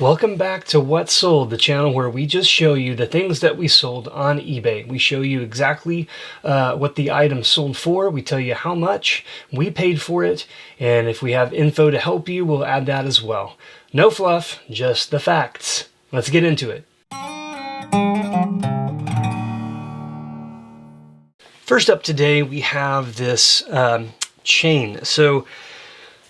Welcome back to What Sold, the channel where we just show you the things that we sold on eBay. We show you exactly what the item sold for. We tell you how much we paid for it, and if we have info to help you, we'll add that as well. No fluff, just the facts. Let's get into it. First up today, we have this chain. So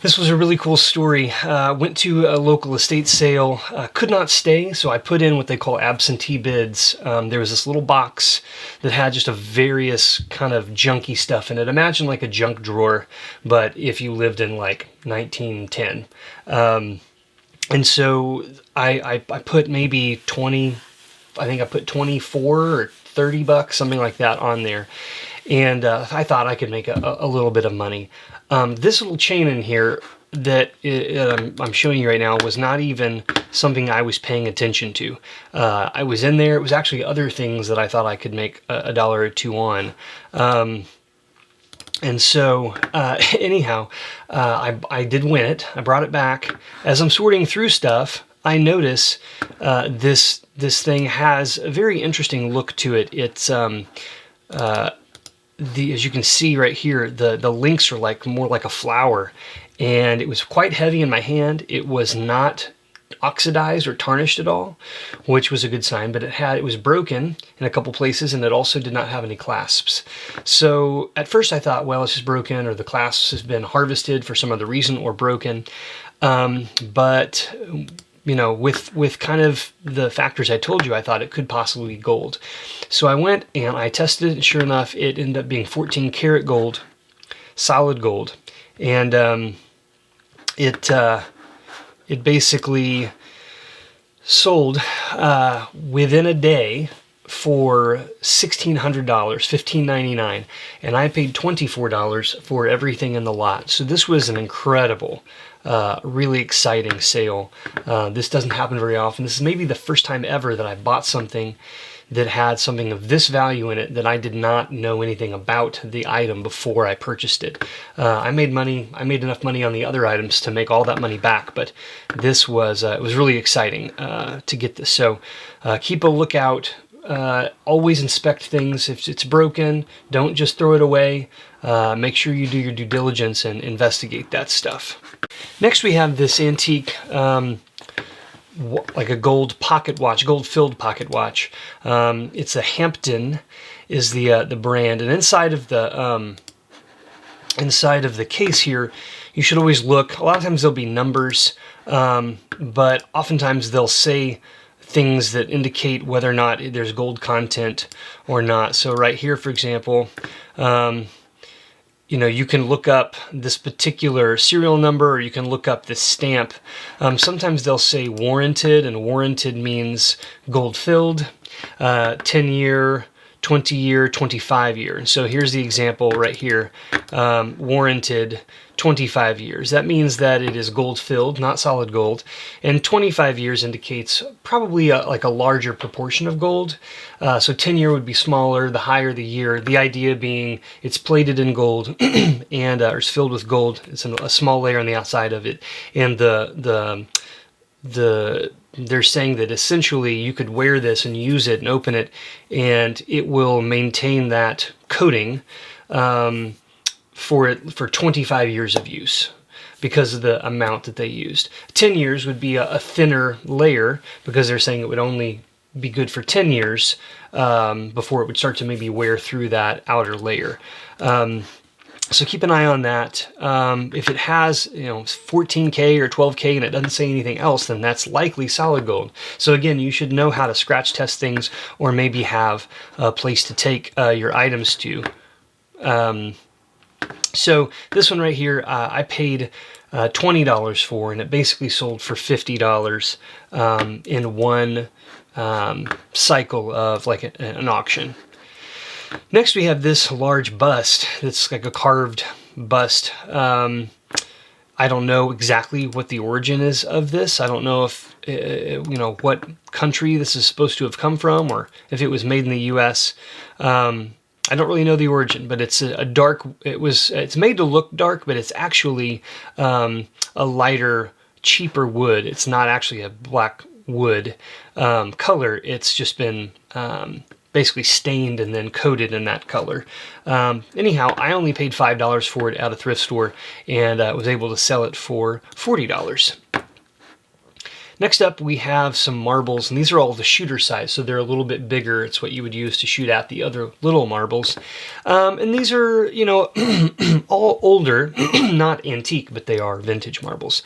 this was a really cool story. Went to a local estate sale, could not stay, so I put in what they call absentee bids. There was this little box that had just a various kind of junky stuff in it. Imagine like a junk drawer, but if you lived in like 1910. And so I put maybe 20, I think I put 24 or 30 bucks, something like that on there. And I thought I could make a little bit of money. This little chain in here that I'm showing you right now was not even something I was paying attention to. I was in there. It was actually other things that I thought I could make a dollar or two on. And so, anyhow, I did win it. I brought it back. As I'm sorting through stuff, I notice this thing has a very interesting look to it. It's as you can see right here, the links are like more like a flower, and it was quite heavy in my hand. It was not oxidized or tarnished at all, which was a good sign, but it was broken in a couple places, and it also did not have any clasps. So at first I thought, well, it's just broken, or the clasps has been harvested for some other reason or broken. But you know, with kind of the factors I told you, I thought it could possibly be gold. So I went and I tested it, and sure enough, it ended up being 14 karat gold, solid gold. And it basically sold within a day for $1,600, $1,599, and I paid $24 for everything in the lot. So this was an incredible, really exciting sale. This doesn't happen very often. This is maybe the first time ever that I bought something that had something of this value in it that I did not know anything about the item before I purchased it. I made money. I made enough money on the other items to make all that money back, but this was it was really exciting to get this. So keep a lookout. Always inspect things. If it's broken, don't just throw it away. Make sure you do your due diligence and investigate that stuff. Next, we have this antique, like a gold pocket watch, gold-filled pocket watch. It's a Hampton, is the brand, and inside of the case here, you should always look. A lot of times there'll be numbers, but oftentimes they'll say things that indicate whether or not there's gold content or not. So right here, for example, you know, you can look up this particular serial number, or you can look up this stamp. Sometimes they'll say warranted, and warranted means gold filled, 10-year, 20-year, 25-year. So here's the example right here, warranted 25 years. That means that it is gold filled, not solid gold, and 25 years indicates probably like a larger proportion of gold. So 10-year would be smaller, the higher the year. The idea being it's plated in gold and or it's filled with gold. It's a small layer on the outside of it, and they're saying that essentially you could wear this and use it and open it, and it will maintain that coating for 25 years of use because of the amount that they used. 10 years would be a thinner layer because they're saying it would only be good for 10 years before it would start to maybe wear through that outer layer. So keep an eye on that. If it has, you know, 14K or 12K and it doesn't say anything else, then that's likely solid gold. So again, you should know how to scratch test things, or maybe have a place to take your items to. So this one right here, I paid $20 for, and it basically sold for $50 in one cycle of like an auction. Next, we have this large bust. It's like a carved bust. I don't know exactly what the origin is of this. I don't know if, you know, what country this is supposed to have come from, or if it was made in the U.S. I don't really know the origin, but it's a dark. It's made to look dark, but it's actually a lighter cheaper wood. It's not actually a black wood color. It's just been basically stained and then coated in that color. Anyhow, I only paid $5 for it at a thrift store, and was able to sell it for $40. Next up, we have some marbles, and these are all the shooter size, so they're a little bit bigger. It's what you would use to shoot at the other little marbles. And these are, you know, all older, not antique, but they are vintage marbles.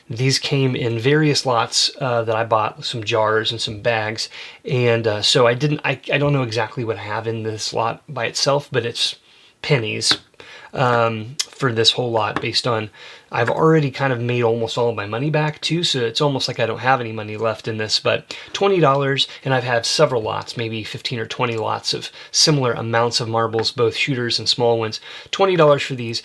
These came in various lots that I bought, some jars and some bags, and so I don't know exactly what I have in this lot by itself, but it's pennies for this whole lot, based on I've already kind of made almost all of my money back too, so it's almost like I don't have any money left in this. But $20, and I've had several lots, maybe 15 or 20 lots of similar amounts of marbles, both shooters and small ones. $20 for these.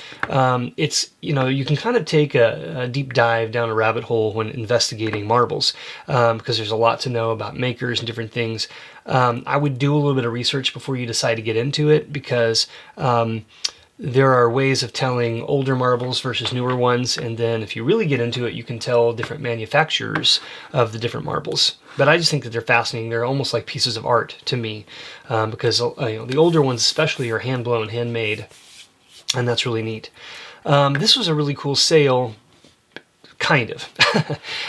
It's, you know, you can kind of take a deep dive down a rabbit hole when investigating marbles, because there's a lot to know about makers and different things. I would do a little bit of research before you decide to get into it, because there are ways of telling older marbles versus newer ones, and then if you really get into it, you can tell different manufacturers of the different marbles. But I just think that they're fascinating. They're almost like pieces of art to me, because you know, the older ones especially are hand-blown, handmade, and that's really neat. This was a really cool sale, kind of.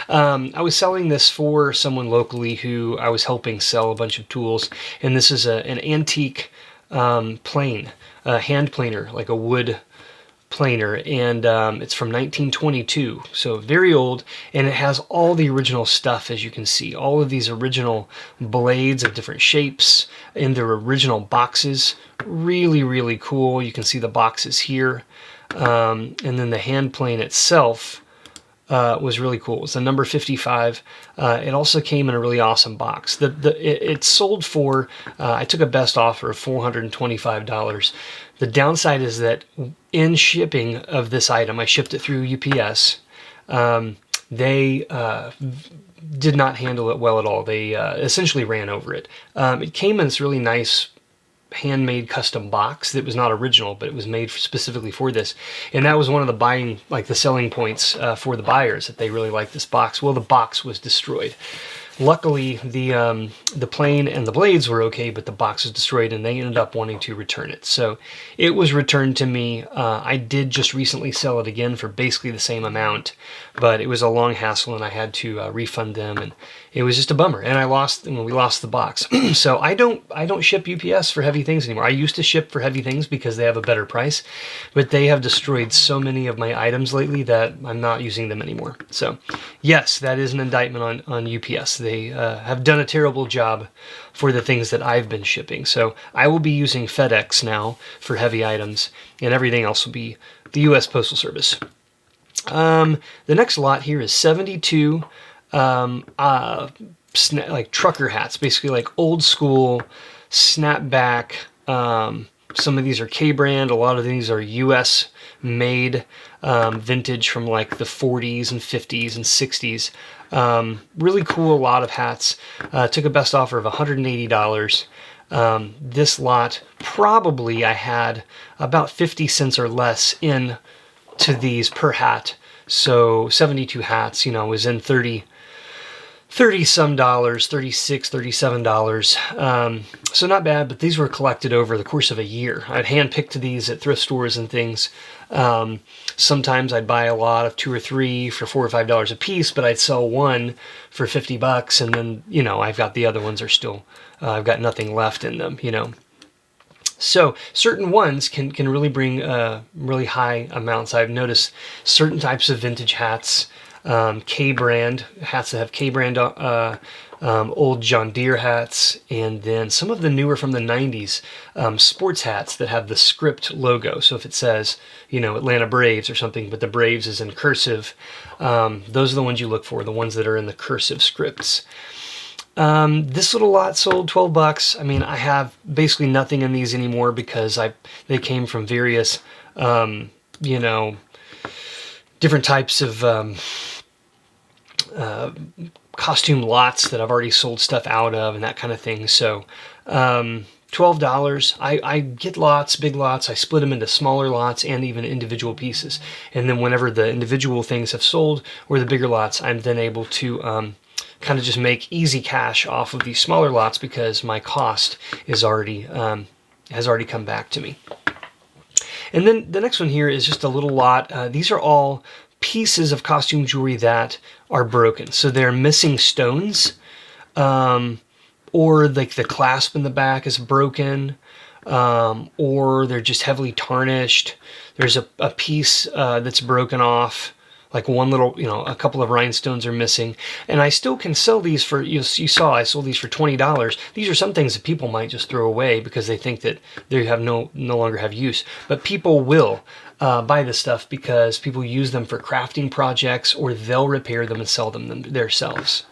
I was selling this for someone locally who I was helping sell a bunch of tools, and this is an antique plane. A hand planer, like a wood planer, and it's from 1922, so very old, and it has all the original stuff, as you can see, all of these original blades of different shapes in their original boxes. Really, really cool. You can see the boxes here, and then the hand plane itself was really cool. It was the number 55. It also came in a really awesome box. It sold for, I took a best offer of $425. The downside is that in shipping of this item, I shipped it through UPS. They did not handle it well at all. They essentially ran over it. It came in this really nice handmade custom box that was not original, but it was made specifically for this, and that was one of the selling points for the buyers, that they really liked this box. Well, the box was destroyed. Luckily, the plane and the blades were okay, but the box was destroyed, and they ended up wanting to return it. So it was returned to me. I did just recently sell it again for basically the same amount, but it was a long hassle, and I had to refund them, and it was just a bummer. And we lost the box. So I don't ship UPS for heavy things anymore. I used to ship for heavy things because they have a better price, but they have destroyed so many of my items lately that I'm not using them anymore. So yes, that is an indictment on UPS. They have done a terrible job for the things that I've been shipping. So I will be using FedEx now for heavy items, and everything else will be the U.S. Postal Service. The next lot here is 72 like trucker hats, basically like old school snapback. Some of these are K-brand, a lot of these are US made, vintage from like the 40s and 50s and 60s. Really cool, a lot of hats. Took a best offer of $180. This lot, probably I had about 50 cents or less in to these per hat. So 72 hats, you know, was in 30 some dollars, $36, $37. So not bad, but these were collected over the course of a year. I'd handpicked these at thrift stores and things. Sometimes I'd buy a lot of 2 or 3 for $4 or $5 a piece, but I'd sell one for $50, and then, you know, I've got the other ones are still, I've got nothing left in them, you know. So certain ones can really bring really high amounts. I've noticed certain types of vintage hats, K-brand hats that have K-brand, old John Deere hats, and then some of the newer from the 90s sports hats that have the script logo. So if it says, you know, Atlanta Braves or something, but the Braves is in cursive, those are the ones you look for, the ones that are in the cursive scripts. This little lot sold $12. I mean, I have basically nothing in these anymore because they came from various, you know, different types of costume lots that I've already sold stuff out of and that kind of thing. So $12. I get lots, big lots. I split them into smaller lots and even individual pieces. And then whenever the individual things have sold, or the bigger lots, I'm then able to kind of just make easy cash off of these smaller lots because my cost is already has already come back to me. And then the next one here is just a little lot. These are all pieces of costume jewelry that are broken. So they're missing stones, or like the clasp in the back is broken, or they're just heavily tarnished. There's a piece that's broken off, like one little, a couple of rhinestones are missing. And I still can sell these for, you saw I sold these for $20. These are some things that people might just throw away because they think that they have no longer have use. But people will buy this stuff because people use them for crafting projects, or they'll repair them and sell them themselves.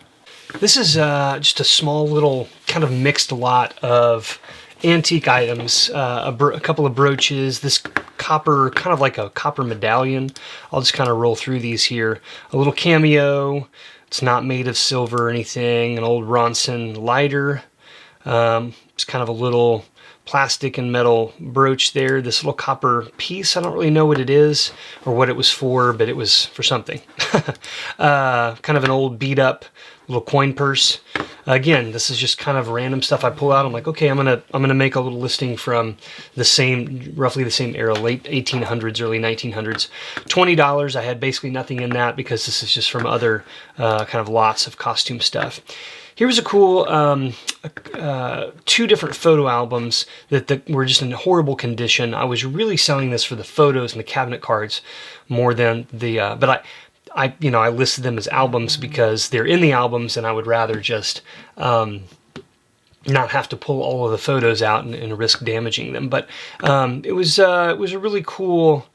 This is just a small little kind of mixed lot of antique items, a couple of brooches, this copper, kind of like a copper medallion. I'll just kind of roll through these here. A little cameo. It's not made of silver or anything. An old Ronson lighter. It's kind of a little plastic and metal brooch there. This little copper piece, I don't really know what it is or what it was for, but it was for something. Kind of an old beat up little coin purse. Again, this is just kind of random stuff I pull out. I'm like, okay, I'm gonna make a little listing from roughly the same era, late 1800s, early 1900s. $20. I had basically nothing in that because this is just from other kind of lots of costume stuff. Here was a cool 2 different photo albums that were just in horrible condition. I was really selling this for the photos and the cabinet cards more than the, but I listed them as albums because they're in the albums, and I would rather just not have to pull all of the photos out and risk damaging them. But it was a really cool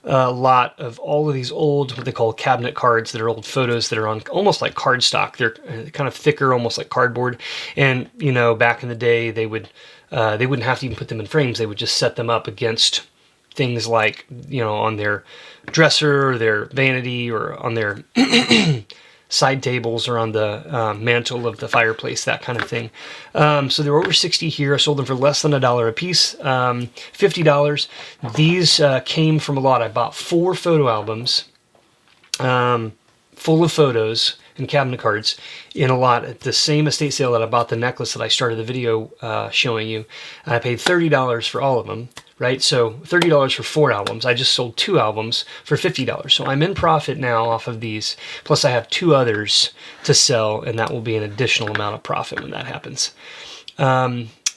lot of all of these old, what they call cabinet cards, that are old photos that are on almost like cardstock. They're kind of thicker, almost like cardboard. And back in the day, they wouldn't have to even put them in frames. They would just set them up against things like, on their dresser or their vanity or on their side tables or on the mantle of the fireplace, that kind of thing. So there were over 60 here. I sold them for less than $1 a piece, $50. These came from a lot. I bought 4 photo albums full of photos and cabinet cards in a lot at the same estate sale that I bought the necklace that I started the video showing you. I paid $30 for all of them. Right, so $30 for 4 albums. I just sold 2 albums for $50. So I'm in profit now off of these. Plus I have 2 others to sell, and that will be an additional amount of profit when that happens.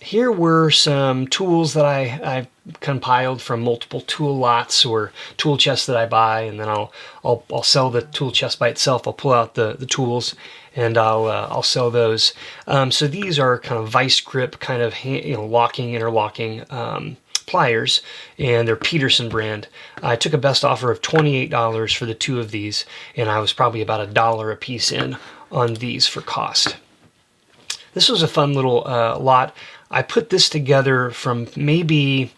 Here were some tools that I compiled from multiple tool lots or tool chests that I buy, and then I'll sell the tool chest by itself. I'll pull out the tools and I'll sell those. So these are kind of vice grip, kind of locking, interlocking pliers, and they're Peterson brand. I took a best offer of $28 for the 2 of these, and I was probably about $1 a piece in on these for cost. This was a fun little lot. I put this together from maybe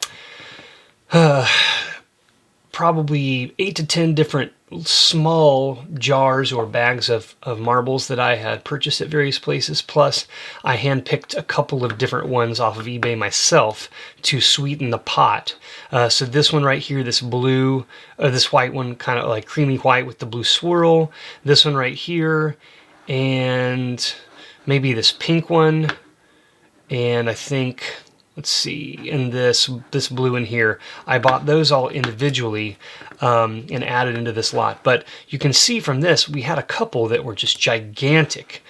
probably 8 to 10 different small jars or bags of marbles that I had purchased at various places. Plus, I handpicked a couple of different ones off of eBay myself to sweeten the pot. So this one right here, this blue, this white one, kind of like creamy white with the blue swirl. This one right here, and maybe this pink one. And I think, let's see, and this blue in here. I bought those all individually and added into this lot. But you can see from this, we had a couple that were just gigantic.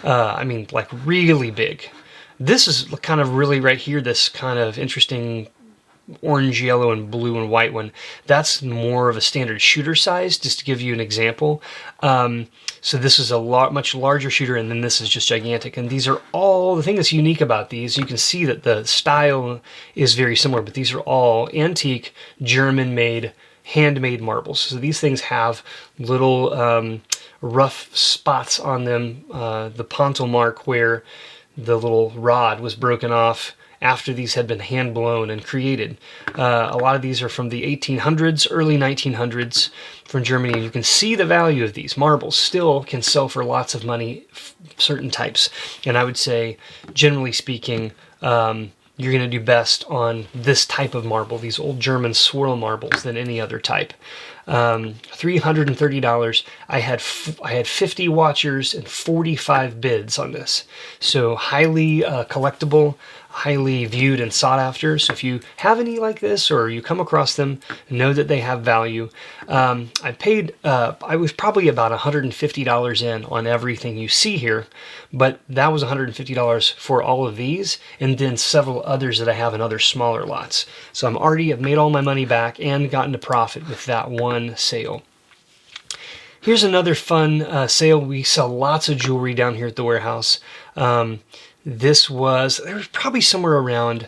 I mean, like really big. This is kind of really right here, this kind of interesting orange, yellow, and blue and white one. That's more of a standard shooter size, just to give you an example. So this is a much larger shooter, and then this is just gigantic. And these are all, the thing that's unique about these, you can see that the style is very similar, but these are all antique, German-made, handmade marbles. So these things have little rough spots on them. The pontil mark where the little rod was broken off after these had been hand blown and created. A lot of these are from the 1800s, early 1900s from Germany. You can see the value of these. Marbles still can sell for lots of money, certain types. And I would say, generally speaking, you're going to do best on this type of marble, these old German swirl marbles, than any other type. $330. I had 50 watchers and 45 bids on this. So highly collectible, highly viewed and sought after. So if you have any like this or you come across them, know that they have value. I paid, I was probably about $150 in on everything you see here, but that was $150 for all of these and then several others that I have in other smaller lots. So I've made all my money back and gotten a profit with that one sale. Here's another fun sale. We sell lots of jewelry down here at the warehouse. There was probably somewhere around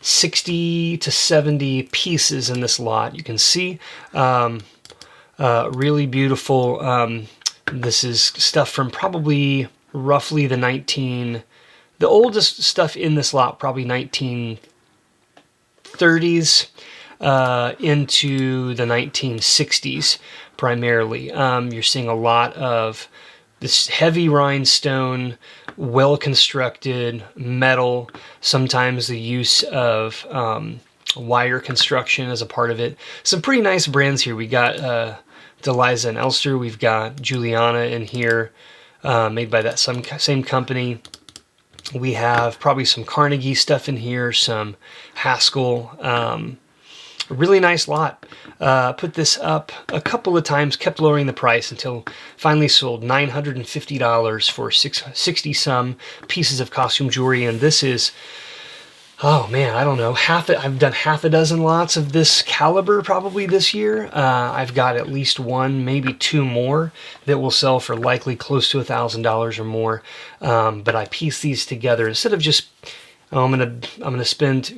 60 to 70 pieces in this lot. You can see really beautiful. This is stuff from probably roughly the oldest stuff in this lot, probably 1930s into the 1960s primarily. You're seeing a lot of this heavy rhinestone, well-constructed metal, sometimes the use of wire construction as a part of it. Some pretty nice brands here. We got Deliza and Elster. We've got Juliana in here, made by that same company. We have probably some Carnegie stuff in here, some Haskell. A really nice lot. Put this up a couple of times, kept lowering the price until finally sold $950 for 60 some pieces of costume jewelry. And this is, oh man, I don't know, I've done half a dozen lots of this caliber probably this year. I've got at least one, maybe two more that will sell for likely close to $1,000 or more. But I piece these together instead of just, I'm gonna spend,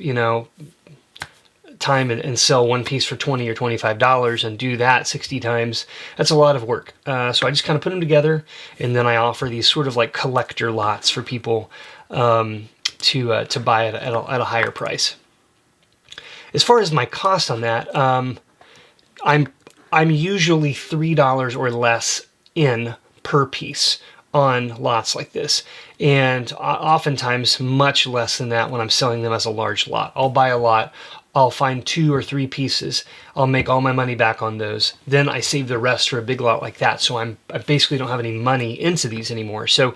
time and sell one piece for $20 or $25 and do that 60 times. That's a lot of work. So I just kind of put them together, and then I offer these sort of like collector lots for people to buy at a higher price. As far as my cost on that, I'm usually $3 or less in per piece on lots like this, and oftentimes much less than that when I'm selling them as a large lot. I'll buy a lot, I'll find 2 or 3 pieces, I'll make all my money back on those, then I save the rest for a big lot like that, so I basically don't have any money into these anymore. So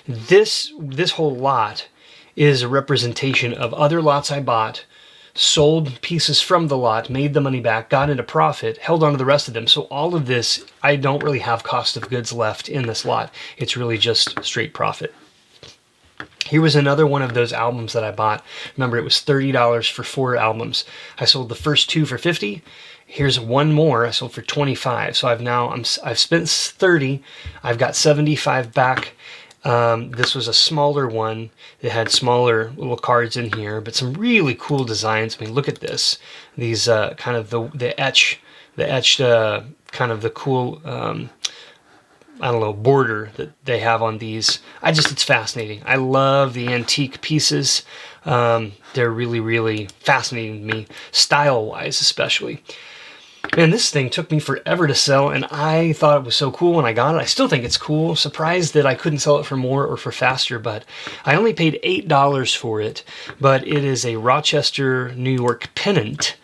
this whole lot is a representation of other lots I bought, sold pieces from the lot, made the money back, got into profit, held on to the rest of them. So all of this, I don't really have cost of goods left in this lot. It's really just straight profit. Here was another one of those albums that I bought. Remember, it was $30 for 4 albums. I sold the first 2 for $50. Here's one more I sold for $25. So I've spent $30. I've got $75 back. This was a smaller one. It had smaller little cards in here, but some really cool designs. I mean, look at this. These kind of the etched kind of the cool I don't know, border that they have on these. It's fascinating. I love the antique pieces. They're really, really fascinating to me, style-wise especially. Man, this thing took me forever to sell, and I thought it was so cool when I got it. I still think it's cool. Surprised that I couldn't sell it for more or for faster, but I only paid $8 for it. But it is a Rochester, New York pennant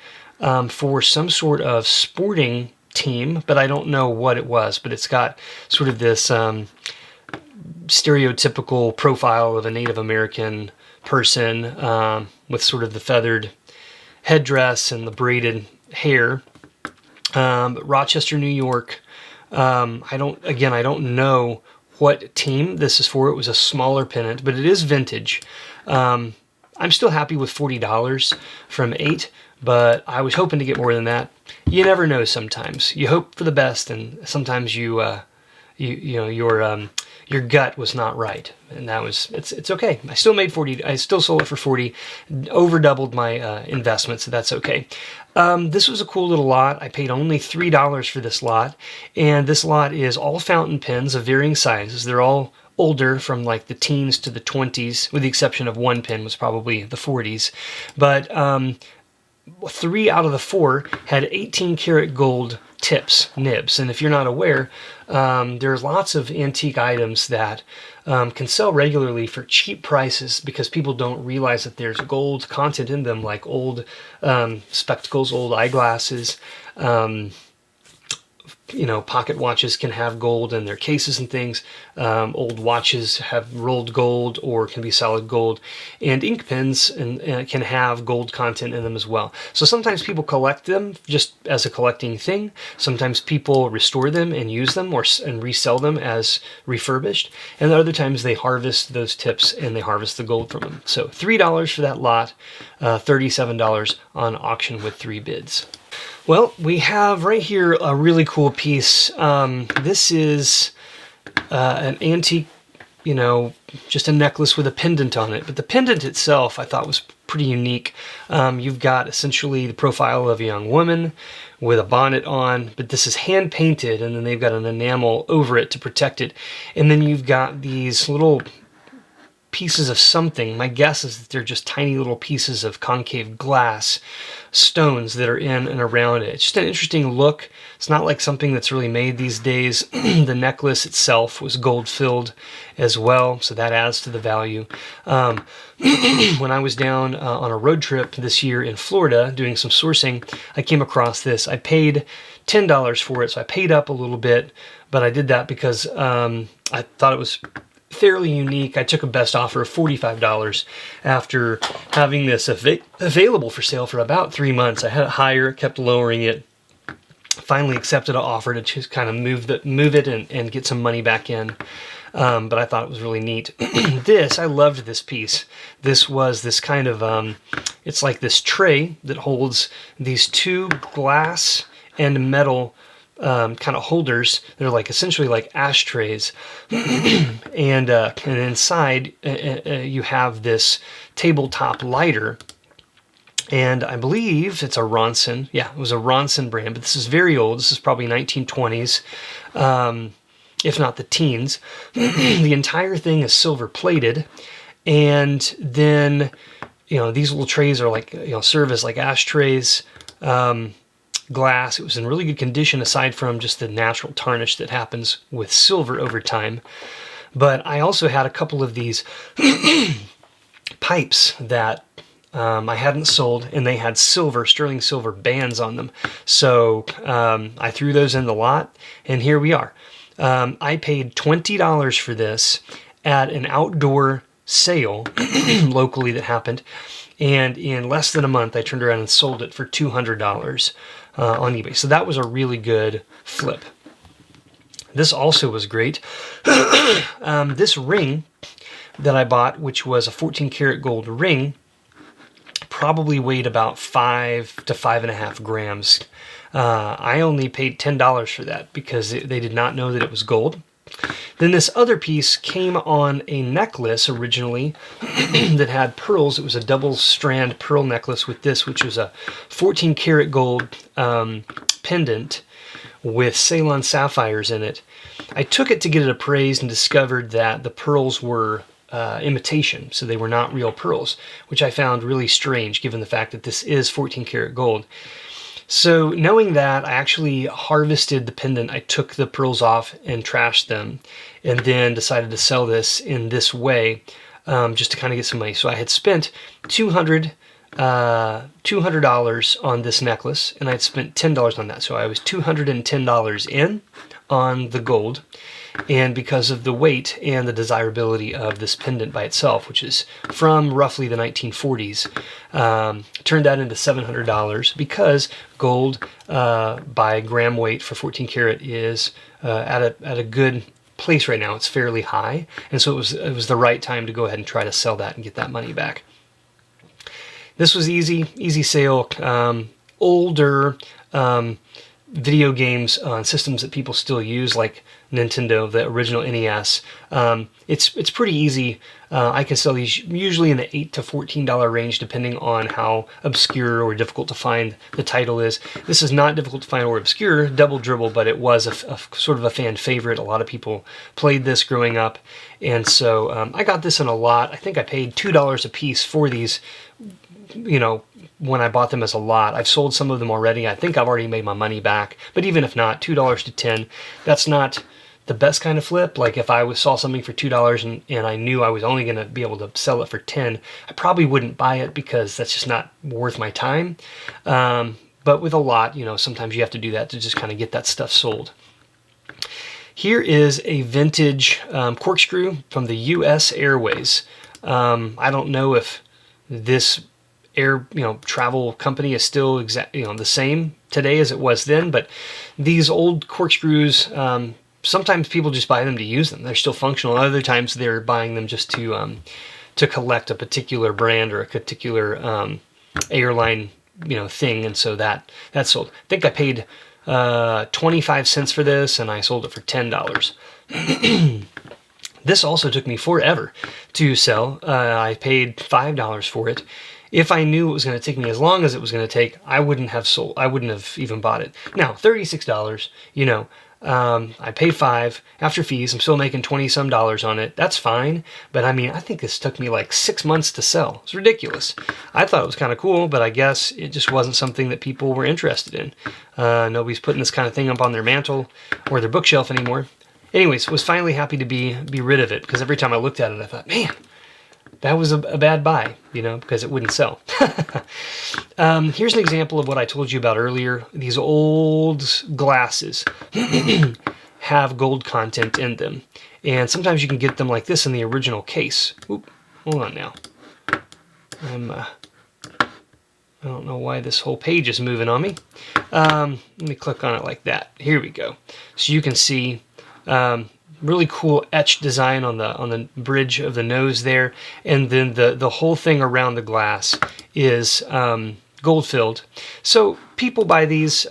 for some sort of sporting team, but I don't know what it was. But it's got sort of this stereotypical profile of a Native American person with sort of the feathered headdress and the braided hair. But Rochester, New York. I don't know what team this is for. It was a smaller pennant, but it is vintage. I'm still happy with $40 from $8, but I was hoping to get more than that. You never know. Sometimes you hope for the best, and sometimes your gut was not right, and it's okay. I still made 40. I still sold it for 40, over doubled my investment, so that's okay. This was a cool little lot. I paid only $3 for this lot, and this lot is all fountain pens of varying sizes. They're all older, from like the teens to the 20s, with the exception of one pen was probably the 40s. But 3 out of the 4 had 18 karat gold tips, nibs. And if you're not aware, there's lots of antique items that can sell regularly for cheap prices because people don't realize that there's gold content in them, like old spectacles, old eyeglasses. Pocket watches can have gold in their cases and things. Old watches have rolled gold or can be solid gold, and ink pens can have gold content in them as well. So sometimes people collect them just as a collecting thing. Sometimes people restore them and use them and resell them as refurbished. And other times they harvest those tips and they harvest the gold from them. So $3 for that lot, $37 on auction with 3 bids. Well, we have right here a really cool piece. This is an antique, just a necklace with a pendant on it. But the pendant itself I thought was pretty unique. You've got essentially the profile of a young woman with a bonnet on, but this is hand painted, and then they've got an enamel over it to protect it. And then you've got these little pieces of something. My guess is that they're just tiny little pieces of concave glass stones that are in and around it. It's just an interesting look. It's not like something that's really made these days. The necklace itself was gold filled as well, so that adds to the value. When I was down on a road trip this year in Florida doing some sourcing, I came across this. I paid $10 for it, so I paid up a little bit, but I did that because I thought it was fairly unique. I took a best offer of $45 after having this available for sale for about 3 months. I had it higher, kept lowering it, finally accepted an offer to just kind of move it and get some money back in. But I thought it was really neat. I loved this piece. This was this kind of, it's like this tray that holds these 2 glass and metal kind of holders. They're like essentially like ashtrays, and inside you have this tabletop lighter. And I believe it's a Ronson. Yeah, it was a Ronson brand, but this is very old. This is probably 1920s, if not the teens. The entire thing is silver plated, and then these little trays are like serve as like ashtrays. Glass. It was in really good condition aside from just the natural tarnish that happens with silver over time. But I also had a couple of these pipes that I hadn't sold, and they had sterling silver bands on them. So I threw those in the lot, and here we are. I paid $20 for this at an outdoor sale locally that happened, and in less than a month I turned around and sold it for $200 on eBay. So that was a really good flip. This also was great. This ring that I bought, which was a 14 karat gold ring, probably weighed about 5 to 5.5 grams. I only paid $10 for that because they did not know that it was gold. Then this other piece came on a necklace originally that had pearls. It was a double strand pearl necklace with this, which was a 14 karat gold pendant with Ceylon sapphires in it. I took it to get it appraised and discovered that the pearls were imitation, so they were not real pearls, which I found really strange given the fact that this is 14 karat gold. So knowing that, I actually harvested the pendant. I took the pearls off and trashed them, and then decided to sell this in this way, just to kind of get some money. So I had spent $200 on this necklace, and I'd spent $10 on that. So I was $210 in on the gold, and because of the weight and the desirability of this pendant by itself, which is from roughly the 1940s, turned that into $700 because gold by gram weight for 14 karat is at a good place right now. It's fairly high, and so it was the right time to go ahead and try to sell that and get that money back. This was easy sale. Older video games on systems that people still use, like Nintendo, the original NES. It's pretty easy I can sell these usually in the $8 to $14 range, depending on how obscure or difficult to find the title is. This is not difficult to find or obscure, Double Dribble, but it was a sort of a fan favorite. A lot of people played this growing up, and so I got this in a lot. I think I paid $2 a piece for these, when I bought them as a lot. I've sold some of them already. I think I've already made my money back, but even if not, $2 to $10, that's not the best kind of flip. Like if I saw something for $2 and I knew I was only going to be able to sell it for 10, I probably wouldn't buy it because that's just not worth my time. But with a lot, sometimes you have to do that to just kind of get that stuff sold. Here is a vintage corkscrew from the U.S. Airways. I don't know if this travel company is still the same today as it was then, but these old corkscrews, sometimes people just buy them to use them. They're still functional. Other times they're buying them just to collect a particular brand or a particular airline thing, and so that's sold. I think I paid 25 cents for this, and I sold it for $10. This also took me forever to sell. I paid $5 for it. If I knew it was going to take me as long as it was going to take, I wouldn't have even bought it. Now, $36, I paid $5 after fees. I'm still making $20-some on it. That's fine. But I think this took me like 6 months to sell. It's ridiculous. I thought it was kind of cool, but I guess it just wasn't something that people were interested in. Nobody's putting this kind of thing up on their mantle or their bookshelf anymore. Anyways, was finally happy to be rid of it, because every time I looked at it, I thought, man, that was a bad buy, because it wouldn't sell. Here's an example of what I told you about earlier. These old glasses have gold content in them. And sometimes you can get them like this in the original case. Oop, hold on now. I don't know why this whole page is moving on me. Let me click on it like that. Here we go. So you can see really cool etched design on the bridge of the nose there, and then the whole thing around the glass is gold filled. So people buy these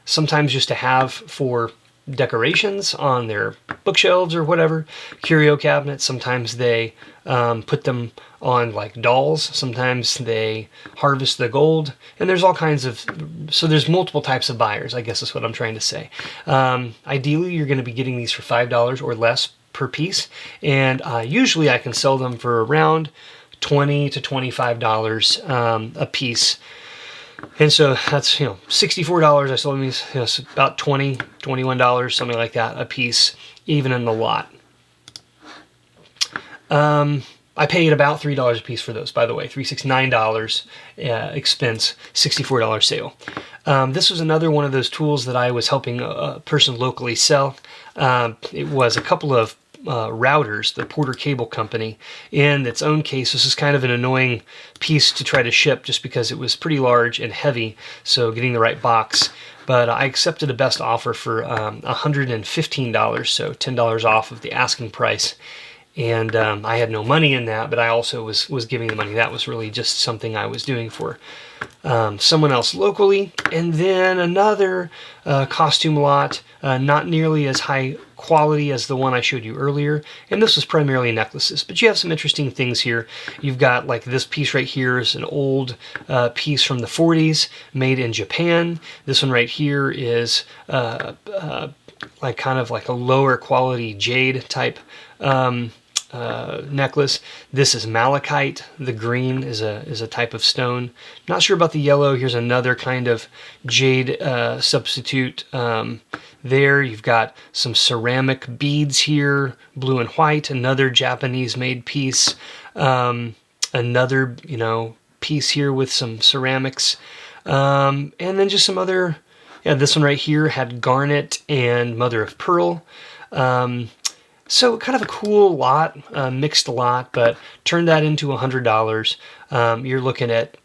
sometimes just to have for decorations on their bookshelves or whatever, curio cabinets. Sometimes they put them on like dolls. Sometimes they harvest the gold, and there's all kinds of, so there's multiple types of buyers, I guess is what I'm trying to say. Ideally, you're going to be getting these for $5 or less per piece, and usually I can sell them for around $20 to $25 a piece. And so that's, $64. I sold them these, it's about $20, $21, something like that a piece, even in the lot. I paid about $3 a piece for those, by the way, $369 expense, $64 sale. This was another one of those tools that I was helping a person locally sell. It was a couple of routers, the Porter Cable Company. In its own case, this is kind of an annoying piece to try to ship just because it was pretty large and heavy, so getting the right box. But I accepted a best offer for $115, so $10 off of the asking price. And I had no money in that, but I also was giving the money. That was really just something I was doing for someone else locally. And then another costume lot, not nearly as high quality as the one I showed you earlier. And this was primarily necklaces, but you have some interesting things here. You've got like this piece right here is an old piece from the 40s made in Japan. This one right here is like kind of like a lower quality jade type necklace. This is malachite. The green is a type of stone. Not sure about the yellow. Here's another kind of jade substitute. There you've got some ceramic beads here, blue and white. Another Japanese made piece. Another piece here with some ceramics, and then just some other. Yeah, this one right here had garnet and mother of pearl. So kind of a cool lot, mixed lot, but turn that into $100. You're looking at,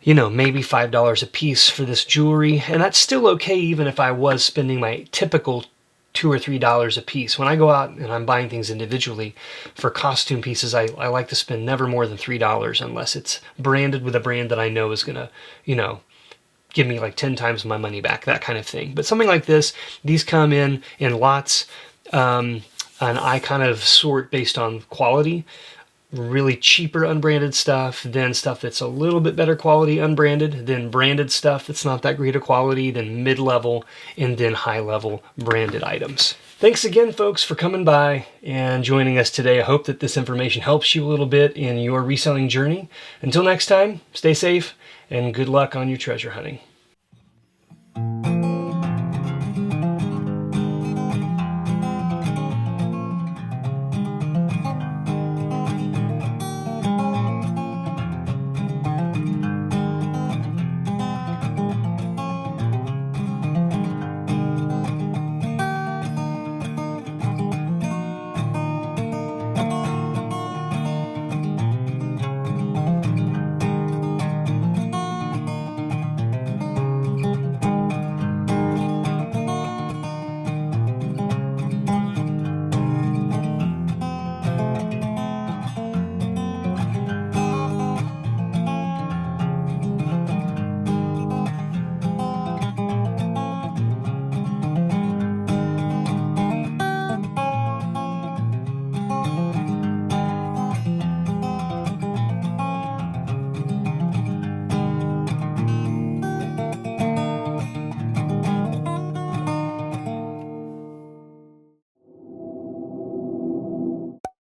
maybe $5 a piece for this jewelry. And that's still okay even if I was spending my typical $2 or $3 a piece. When I go out and I'm buying things individually for costume pieces, I like to spend never more than $3 unless it's branded with a brand that I know is going to, give me like 10 times my money back, that kind of thing. But something like this, these come in lots. and I kind of sort based on quality. Really cheaper unbranded stuff, then stuff that's a little bit better quality unbranded, then branded stuff that's not that great a quality, then mid-level, and then high-level branded items. Thanks again, folks, for coming by and joining us today. I hope that this information helps you a little bit in your reselling journey. Until next time, stay safe and good luck on your treasure hunting.